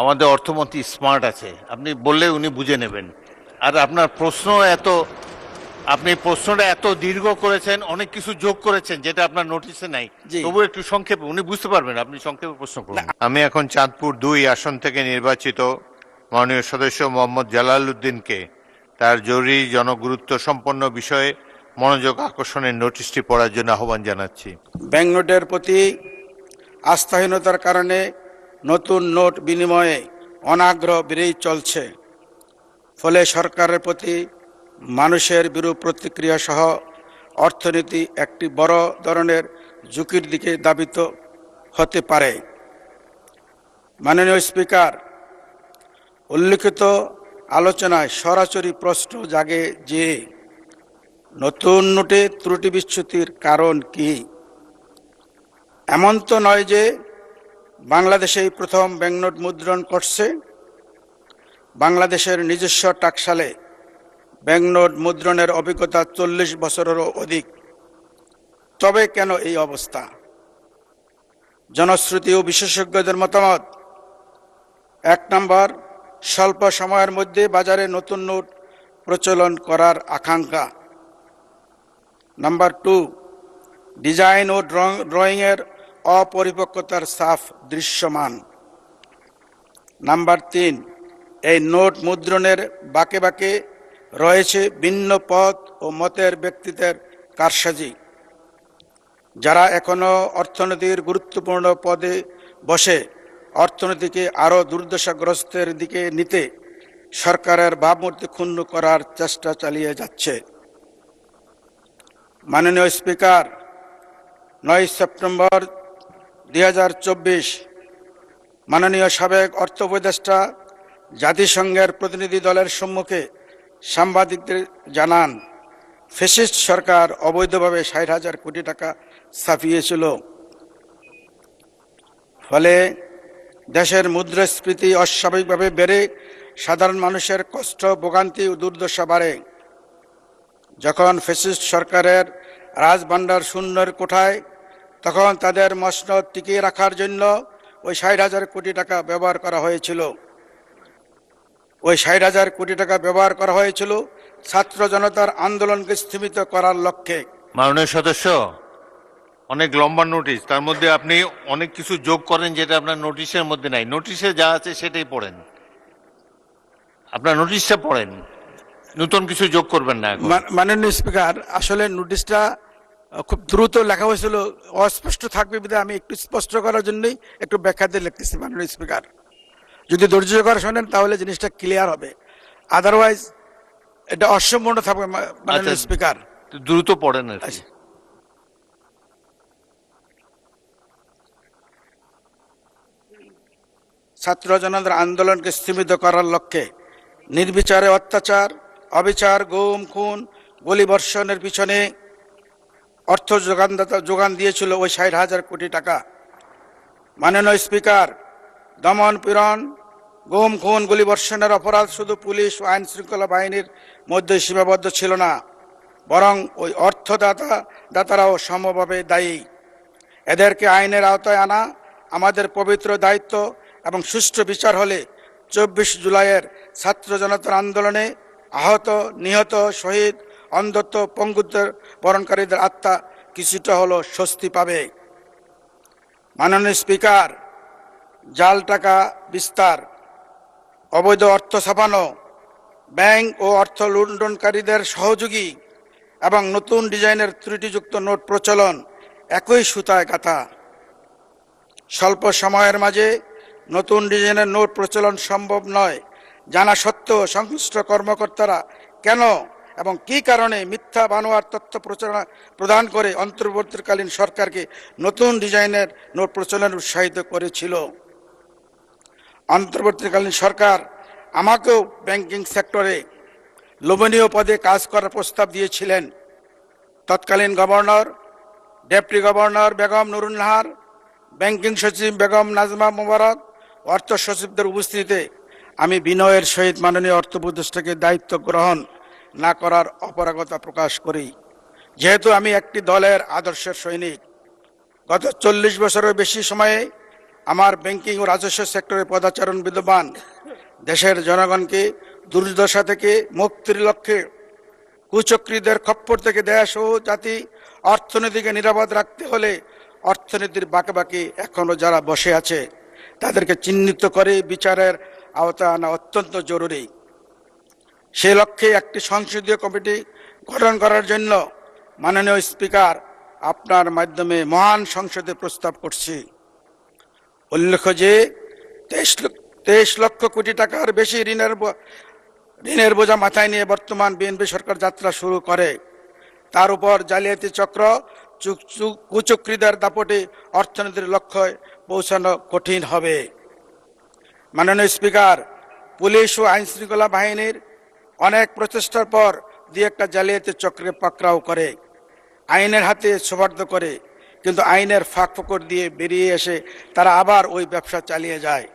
আমাদের অর্থমন্ত্রী স্মার্ট আছে, আপনি বললে উনি বুঝে নেবেন। আর আপনার প্রশ্ন এত, আপনি প্রশ্নটা এত দীর্ঘ করেছেন, অনেক কিছু যোগ করেছেন যেটা আপনার নোটিশে নাই। জি তবু একটু সংক্ষেপে উনি বুঝতে পারবেন, আপনি সংক্ষেপে প্রশ্ন না, করুন। আমি এখন চাঁদপুর 2 আসন থেকে নির্বাচিত মাননীয় সদস্য মোহাম্মদ জালাল উদ্দিনকে তার জরুরি জনগুরুত্ব সম্পন্ন বিষয়ে মনোযোগ আকর্ষণের নোটিশটি পড়ার জন্য আহ্বান জানাচ্ছি। ব্যাংক নোটের প্রতি আস্থাহীনতার কারণে নতুন নোট বিনিময়ে অনাগ্রহ বেড়েই চলছে। ফলে সরকারের প্রতি মানুষের বিরূপ প্রতিক্রিয়া সহ অর্থনীতি একটি বড় ধরনের ঝুঁকির দিকে ধাবিত হতে পারে। মাননীয় স্পিকার, উল্লিখিত আলোচনায় সরাসরি প্রশ্ন জাগে যে নতুন নোটে ত্রুটি বিচ্যুতির কারণ কি? এমন তো নয় যে বাংলাদেশেই প্রথম ব্যাংকনোট মুদ্রণ করছে। বাংলাদেশের নিজস্ব টাকশালে ব্যাংকনোট মুদ্রণের অভিজ্ঞতা 40 বছরেরও অধিক। তবে কেন এই অবস্থা? জনশ্রুতি ও বিশেষজ্ঞদের মতামত: 1 নম্বর, স্বল্প সময়ের মধ্যে বাজারে নতুন নোট প্রচলন করার আকাঙ্ক্ষা। নাম্বার 2, ডিজাইন ও ড্রয়িংয়ের অপরিপক্কতার ছাপ দৃশ্যমান। নাম্বার 3, এই নোট মুদ্রণের বাঁকে বাঁকে রয়েছে ভিন্ন পথ ও মতের ব্যক্তিদের কারসাজি, যারা এখনো অর্থনীতির গুরুত্বপূর্ণ পদে বসে অর্থনীতিকে আরও দুর্দশাগ্রস্তের দিকে নিতে সরকারের ভাবমূর্তি ক্ষুণ্ণ করার চেষ্টা চালিয়ে যাচ্ছে। মাননীয় স্পিকার, 9 সেপ্টেম্বর 2024 মাননীয় সাবেক অর্থ উপদেষ্টা জাতিসংঘের প্রতিনিধি দলের সম্মুখে সাংবাদিকদের জানান, ফ্যাসিস্ট সরকার অবৈধভাবে 60,000 কোটি টাকা ছাপিয়েছিল। ফলে দেশের মুদ্রাস্ফীতি অস্বাভাবিকভাবে বেড়ে সাধারণ মানুষের কষ্ট, ভোগান্তি ও দুর্দশা বাড়ে। যখন ফ্যাসিস্ট সরকারের রাজভাণ্ডার শূন্যের কোঠায়, তখন তাদের মসনদ টিকিয়ে রাখার জন্য ওই 60,000 কোটি টাকা ব্যবহার করা হয়েছিল। ওই 60,000 কোটি টাকা ব্যবহার করা হয়েছিল ছাত্র জনতার আন্দোলনকে স্থিমিত করার লক্ষ্যে। মাননীয় সদস্য, অনেক লম্বা নোটিশ, তার মধ্যে আপনি অনেক কিছু যোগ করেন যেটা আপনার নোটিশের মধ্যে নাই। নোটিশে যা আছে সেটাই পড়েন, আপনার নোটিশটা পড়েন, নতুন কিছু যোগ করবেন না এখন। মাননীয় স্পিকার, আসলে নোটিশটা খুব দ্রুত লেখা হয়েছিল, অস্পষ্ট থাকবে বিধায় আমি একটু স্পষ্ট করার জন্যই একটু ব্যাখ্যা দিয়ে লিখতেছি। মাননীয় স্পিকার, যদি ধৈর্য করে শোনেন তাহলে জিনিসটা ক্লিয়ার হবে, আদারওয়াইজ এটা অসম্পূর্ণ থাকবে। মাননীয় স্পিকার, দ্রুত পড়েন আর কি। ছাত্র জনতার আন্দোলনকে স্থিমিত করার লক্ষ্যে নির্বিচারে অত্যাচার, অবিচার, গুম, খুন, গুলিবর্ষণের পিছনে অর্থ যোগান দিয়েছিল ওই 60,000 কোটি টাকা। মাননীয় স্পিকার, দমন পীড়ন, গুম, খুন, গুলিবর্ষণের অপরাধ শুধু পুলিশ ও আইন শৃঙ্খলা বাহিনীর মধ্যে সীমাবদ্ধ ছিল না, বরং ওই অর্থদাতারাও সমভাবে দায়ী। এদেরকে আইনের আওতায় আনা আমাদের পবিত্র দায়িত্ব এবং সুষ্ঠু বিচার হলে 24 জুলাইয়ের ছাত্র জনতার আন্দোলনে আহত, নিহত, শহীদ, অন্ধত্ব, পঙ্গুত্ব বরণকারীদের আত্মা কিছুটা হলো স্বস্তি পাবে। মাননীয় স্পিকার, জাল টাকা বিস্তার, অবৈধ অর্থ ছাপানো, ব্যাংক ও অর্থ লুণ্ঠনকারীদের সহযোগী এবং নতুন ডিজাইনের ত্রুটিযুক্ত নোট প্রচলন একই সুতায় গাঁথা। স্বল্প সময়ের মাঝে নতুন ডিজাইনের নোট প্রচলন সম্ভব নয় জানা সত্ত্বেও সংশ্লিষ্ট কর্মকর্তারা কেন এবং কী কারণে মিথ্যা বানোয়ার তথ্য প্রদান করে অন্তর্বর্তীকালীন সরকারকে নতুন ডিজাইনের নোট প্রচলনে উৎসাহিত করেছিল। অন্তর্বর্তীকালীন সরকার আমাকেও ব্যাংকিং সেক্টরে লোভনীয় পদে কাজ করার প্রস্তাব দিয়েছিলেন। তৎকালীন governor, deputy governor Begum Nurun Nahar, banking সচিব বেগম নাজমা মোবারক, অর্থ সচিবদের উপস্থিতিতে আমি বিনয়ের সহিত মাননীয় অর্থ উপদেষ্টাকে দায়িত্ব গ্রহণ না করার অপারগতা প্রকাশ করি। যেহেতু আমি একটি দলের আদর্শের সৈনিক, গত 40 বছরের বেশি সময়ে আমার ব্যাংকিং ও রাজস্ব সেক্টরে পদাচারণ বিদ্যমান দেশের জনগণকে দুর্দশা থেকে মুক্তির লক্ষ্যে কুচক্রীদের খপ্পর থেকে দেশ ও জাতি অর্থনীতিকে নিরাপদ রাখতে হলে অর্থনীতির বাঁকে বাঁকে এখনো যারা বসে আছে তাদেরকে চিহ্নিত করে বিচারের আওতায় আনা অত্যন্ত জরুরি। সে লক্ষ্যে একটি সংসদীয় কমিটি গঠন করার জন্য মাননীয় স্পিকার আপনার মাধ্যমে মহান সংসদে প্রস্তাব করছি। উল্লেখ্য যে 23 লক্ষ কোটি টাকার বেশি ঋণের বোঝা মাথায় নিয়ে বর্তমান বিএনপি সরকার যাত্রা শুরু করে। তার উপর জালিয়াতি চক্র কুচক্রীদের দাপটে অর্থনীতির লক্ষ্যে পৌঁছানো কঠিন হবে। মাননীয় স্পিকার, পুলিশ ও আইন শৃঙ্খলা বাহিনীর অনেক প্রচেষ্টার পর দিয়ে একটা জালিয়াতি চক্রে পাকড়াও করে, আইনের হাতে সোপর্দ করে, কিন্তু আইনের ফাঁক ফোকর দিয়ে বেরিয়ে এসে তারা আবার ওই ব্যবসা চালিয়ে যায়।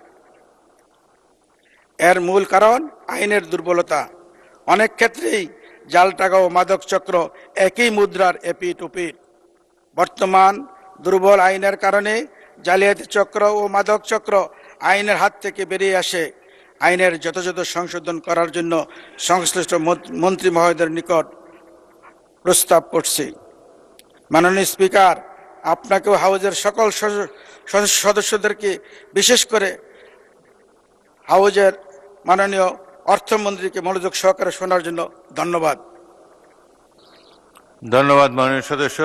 এর মূল কারণ আইনের দুর্বলতা। অনেক ক্ষেত্রেই জাল টাকা ও মাদক চক্র একই মুদ্রার এপিঠ ওপিঠ। বর্তমান দুর্বল আইনের কারণে জালিয়াতি চক্র ও মাদক চক্র আইনের হাত থেকে বেরিয়ে আসে। আইনের যথাযথ সংশোধন করার জন্য সংশ্লিষ্ট মন্ত্রী মহোদয়ের নিকট প্রস্তাব করছি। মাননীয় স্পিকার, আপনাকেও হাউজের সকল সদস্যদেরকে, বিশেষ করে হাউজের মাননীয় অর্থমন্ত্রীকে মনোযোগ সহকারে শোনার জন্য ধন্যবাদ। ধন্যবাদ মাননীয় সদস্য।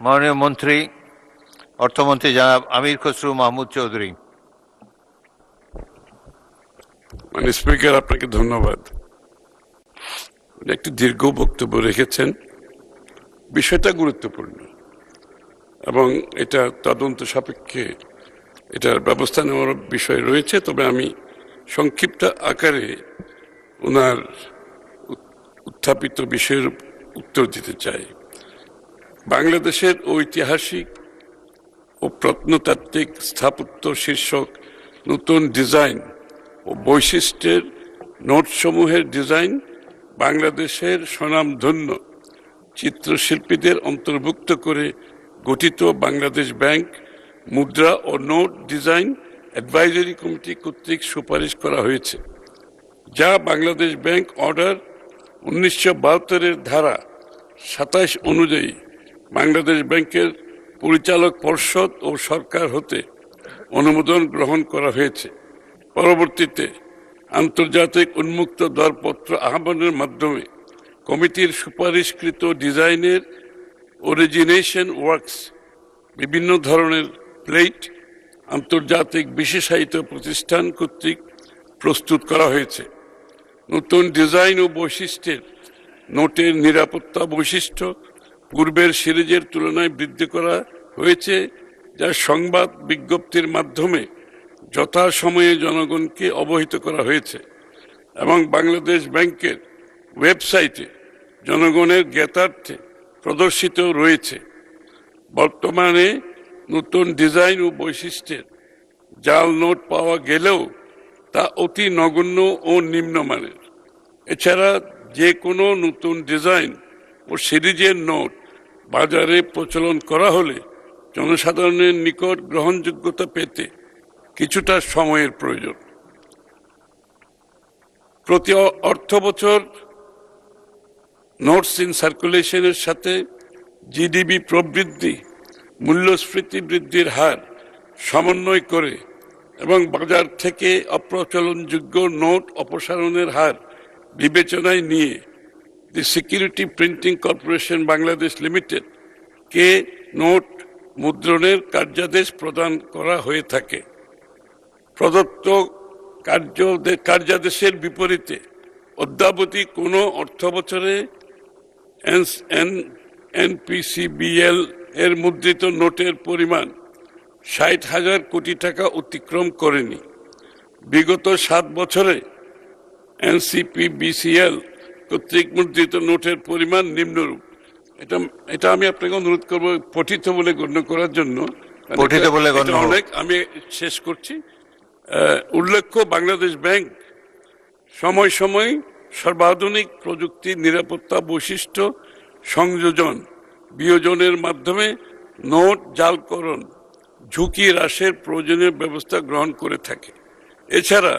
মাননীয় মন্ত্রী, অর্থমন্ত্রী জনাব আমির খসরু মাহমুদ চৌধুরী। মানে স্পিকার, আপনাকে ধন্যবাদ। একটি দীর্ঘ বক্তব্য রেখেছেন। বিষয়টা গুরুত্বপূর্ণ এবং এটা তদন্ত সাপেক্ষে এটার ব্যবস্থা নেওয়ার বিষয় রয়েছে। তবে আমি সংক্ষিপ্ত আকারে ওনার উত্থাপিত বিষয়ের উত্তর দিতে চাই। বাংলাদেশের ঐতিহাসিক ও প্রত্নতাত্ত্বিক স্থাপত্য শীর্ষক নতুন ডিজাইন ও বৈশিষ্ট্যের নোটসমূহের ডিজাইন বাংলাদেশের স্বনামধন্য চিত্রশিল্পীদের অন্তর্ভুক্ত করে গঠিত বাংলাদেশ ব্যাংক মুদ্রা ও নোট ডিজাইন অ্যাডভাইজারি কমিটি কর্তৃক সুপারিশ করা হয়েছে, যা বাংলাদেশ ব্যাংক অর্ডার 1972-এর ধারা 27 অনুযায়ী বাংলাদেশ ব্যাংকের পরিচালক পর্ষদ ও সরকার হতে অনুমোদন গ্রহণ করা হয়েছে। পরবর্তীতে আন্তর্জাতিক উন্মুক্ত দরপত্র আহ্বানের মাধ্যমে কমিটির সুপারিশকৃত ডিজাইনের অরিজিনেশন ওয়ার্কস বিভিন্ন ধরনের প্লেট আন্তর্জাতিক বিশেষায়িত প্রতিষ্ঠান কর্তৃক প্রস্তুত করা হয়েছে। নতুন ডিজাইন ও বৈশিষ্ট্যের নোটের নিরাপত্তা বৈশিষ্ট্য পূর্বের সিরিজের তুলনায় বৃদ্ধি করা হয়েছে, যা সংবাদ বিজ্ঞপ্তির মাধ্যমে যথাসময়ে জনগণকে অবহিত করা হয়েছে এবং বাংলাদেশ ব্যাংকের ওয়েবসাইটে জনগণের জ্ঞাতার্থে প্রদর্শিত রয়েছে। বর্তমানে নতুন ডিজাইন ও বৈশিষ্ট্যের জাল নোট পাওয়া গেলেও তা অতি নগণ্য ও নিম্নমানের। এছাড়া যে কোনো নতুন ডিজাইন ও সিরিজের নোট বাজারে প্রচলন করা হলে জনসাধারণের নিকট গ্রহণযোগ্যতা পেতে কিছুটা সময়ের প্রয়োজন। প্রতি অর্থ বছর নোটস ইন সার্কুলেশনের সাথে জিডিপি প্রবৃদ্ধি, মূল্যস্ফীতি বৃদ্ধির হার সমন্বয় করে এবং বাজার থেকে অপ্রচলনযোগ্য নোট অপসারণের হার বিবেচনায় নিয়ে the security printing corporation Bangladesh limited কে নোট মুদ্রণের কার্যাদেশ প্রদান করা হয়ে থাকে। প্রদত্ত কার্যাদেশের বিপরীতে অদ্যাবধি কোনো অর্থবছরে এনপিসিবিএল এর মুদ্রিত নোটের পরিমাণ 60,000 কোটি টাকা অতিক্রম করেনি। বিগত 7 বছরে এনসিপিবিসিএল কর্তৃক মুদ্রিত নোটের পরিমাণ নিম্নরূপ। এটা আমি আপনাকে অনুরোধ করব পঠিত বলে গণ্য করার জন্য। পঠিত বলে গণ্য অনেক। আমি শেষ করছি। উল্লেখ্য, বাংলাদেশ ব্যাংক সময় সময় সর্বাধুনিক প্রযুক্তি, নিরাপত্তা বৈশিষ্ট্য সংযোজন বিয়োজনের মাধ্যমে নোট জালকরণ, ঝুঁকি হ্রাসের প্রয়োজনীয় ব্যবস্থা গ্রহণ করে থাকে। এছাড়া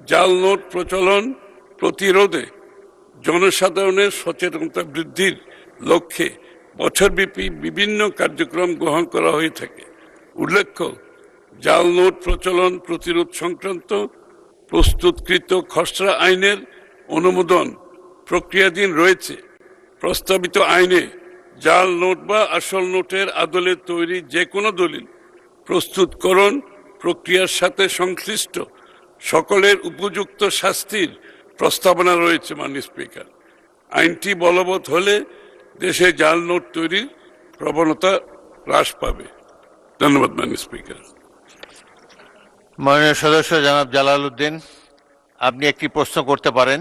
জাল নোট প্রচলন প্রতিরোধে জনসাধারণের সচেতনতা বৃদ্ধির লক্ষ্যে বছরব্যাপী বিভিন্ন কার্যক্রম গ্রহণ করা হয়ে থাকে। উল্লেখ্য, জাল নোট প্রচলন প্রতিরোধ সংক্রান্ত প্রস্তুতকৃত খসড়া আইনের অনুমোদন প্রক্রিয়াধীন রয়েছে। প্রস্তাবিত আইনে জাল নোট বা আসল নোটের আদলে তৈরি যে কোনো দলিল প্রস্তুতকরণ প্রক্রিয়ার সাথে সংশ্লিষ্ট সকলের উপযুক্ত শাস্তির প্রস্তাবনা রয়েছে। মাননীয় স্পিকার, আইনটি বলবৎ হলে দেশে জাল নোট তৈরির প্রবণতা হ্রাস পাবে। ধন্যবাদ মাননীয় স্পিকার। মাননীয় সদস্য জনাব জালাল উদ্দিন, আপনি একটি প্রশ্ন করতে পারেন,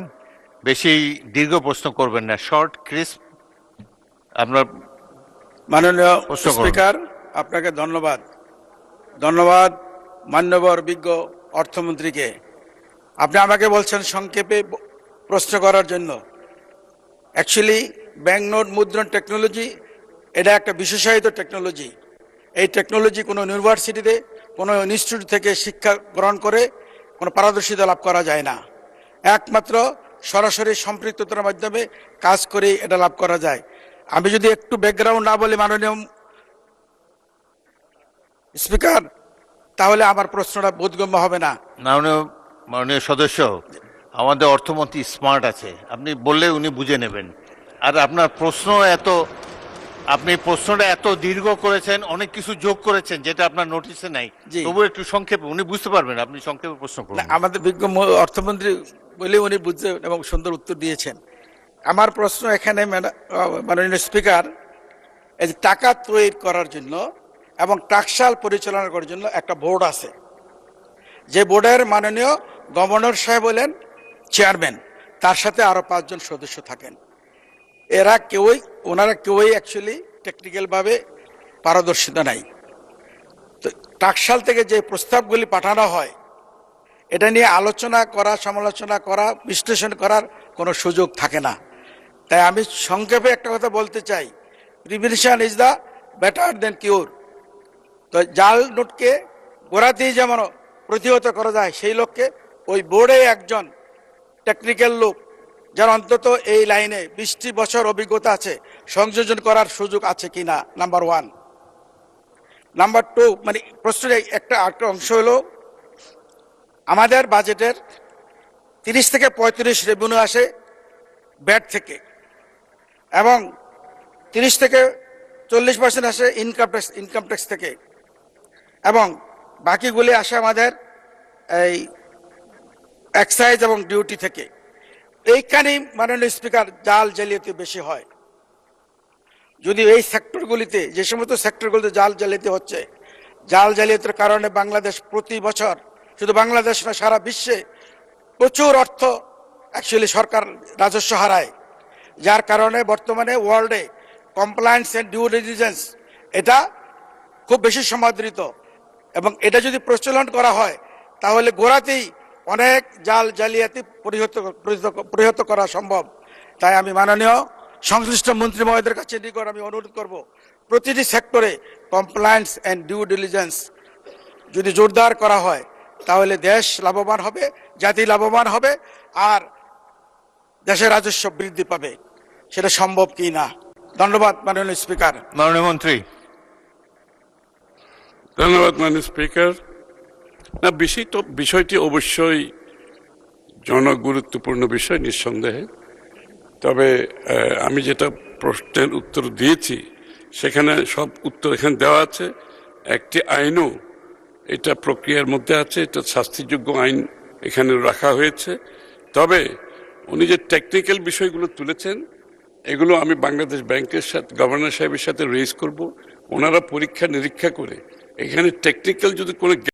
বেশি দীর্ঘ প্রশ্ন করবেন না, শর্ট ক্রিস্প। আপনার মাননীয় প্রশ্ন করুন। স্পিকার, আপনাকে ধন্যবাদ। ধন্যবাদ মান্যবর বিজ্ঞ অর্থমন্ত্রীকে। আপনি আমাকে বলছেন সংক্ষেপে প্রশ্ন করার জন্য। অ্যাকচুয়ালি ব্যাংক নোট মুদ্রণ টেকনোলজি এটা একটা বিশেষায়িত টেকনোলজি। এই টেকনোলজি কোনো ইউনিভার্সিটিতে কোনো ইনস্টিটিউট থেকে শিক্ষা গ্রহণ করে কোনো পারদর্শিতা লাভ করা যায় না। একমাত্র সরাসরি সম্পৃক্ততার মাধ্যমে কাজ করে এটা লাভ করা যায়। আমি যদি একটু ব্যাকগ্রাউন্ড না বলি মাননীয় স্পিকার, তাহলে আমার প্রশ্নটা বোধগম্য হবে না। মাননীয় সদস্য, আমাদের অর্থমন্ত্রী স্মার্ট আছে, আপনি বললে উনি বুঝে নেবেন। আর আপনার আপনি প্রশ্নটা এত দীর্ঘ করেছেন, অনেক কিছু যোগ করেছেন যেটা আপনার নোটিশে নাই। জি। তবু একটু সংক্ষেপে উনি বুঝতে পারবেন, আপনি সংক্ষেপে প্রশ্ন করুন। না, আমাদের বিজ্ঞ অর্থমন্ত্রী বলে উনি বুঝতে এবং সুন্দর উত্তর দিয়েছেন। আমার প্রশ্ন এখানে মাননীয় স্পিকার, এই যে টাকা তৈরি করার জন্য এবং টাকশাল পরিচালনা করার জন্য একটা বোর্ড আছে, যে বোর্ডের মাননীয় গভর্নর সাহেব হলেন চেয়ারম্যান, তার সাথে আরো 5 জন সদস্য থাকেন। ওনারা কেউই অ্যাকচুয়ালি টেকনিক্যাল ভাবে পারদর্শিতা নাই। তো টাকশাল থেকে যে প্রস্তাবগুলি পাঠানো হয়, এটা নিয়ে আলোচনা করা, সমালোচনা করা, বিশ্লেষণ করার কোনো সুযোগ থাকে না। তাই আমি সংক্ষেপে একটা কথা বলতে চাই, prevention is the better then cure. তো জাল নোটকে গোড়াতেই যেমন প্রতিহত করা যায়, সেই লক্ষ্যে ওই বোর্ডে একজন টেকনিক্যাল লোক যার অন্তত এই লাইনে 20টি বছর অভিজ্ঞতা আছে, সংযোজন করার সুযোগ আছে কিনা, নাম্বার 1। নাম্বার 2, মানে প্রশ্নের একটা অংশ হলো, আমাদের বাজেটের 30 থেকে 35 রেভিনিউ আসে ব্যাট থেকে, এবং 30 থেকে 40% আসে ইনকাম ট্যাক্স থেকে, এবং বাকিগুলি আসে আমাদের এই এক্সাইজ এবং ডিউটি থেকে। এইখানেই মাননীয় স্পিকার জাল জালিয়াতি বেশি হয়। যদি এই সেক্টরগুলিতে, যে সমস্ত সেক্টরগুলিতে জাল জালিয়াতি হচ্ছে, জাল জালিয়াতির কারণে বাংলাদেশ প্রতি বছর, শুধু বাংলাদেশ না সারা বিশ্বে প্রচুর অর্থ অ্যাকচুয়ালি সরকার রাজস্ব হারায়, যার কারণে বর্তমানে ওয়ার্ল্ডে কমপ্লায়েন্স এন্ড ডিউ ডিলিজেন্স এটা খুব বেশি সমাদৃত। এবং এটা যদি প্রচলন করা হয়, তাহলে গোড়াতেই অনেক জাল জালিয়াতি প্রতিহত করা সম্ভব। তাই আমি মাননীয় সংশ্লিষ্ট মন্ত্রী মহোদয়ের কাছে নিকট আমি অনুরোধ করব, প্রতিটি সেক্টরে কমপ্লায়েন্স এন্ড ডিউ ডিলিজেন্স যদি জোরদার করা হয়, তাহলে দেশ লাভবান হবে, জাতি লাভবান হবে, আর দেশের রাজস্ব বৃদ্ধি পাবে। সেটা সম্ভব কি না। ধন্যবাদ মাননীয় স্পিকার। মাননীয় মন্ত্রী। ধন্যবাদ মাননীয় স্পিকার। না, বিষয়টি অবশ্যই জনগুরুত্বপূর্ণ বিষয় নিঃসন্দেহে। তবে আমি যেটা প্রশ্নের উত্তর দিয়েছি, সেখানে সব উত্তর এখানে দেওয়া আছে। একটি আইনও এটা প্রক্রিয়ার মধ্যে আছে, এটা শাস্তিযোগ্য আইন এখানে রাখা হয়েছে। তবে উনি যে টেকনিক্যাল বিষয়গুলো তুলেছেন, এগুলো আমি বাংলাদেশ ব্যাংকের সাথে, গভর্নর সাহেবের সাথে রেজ করব। ওনারা পরীক্ষা নিরীক্ষা করে এখানে টেকনিক্যাল যদি কোনো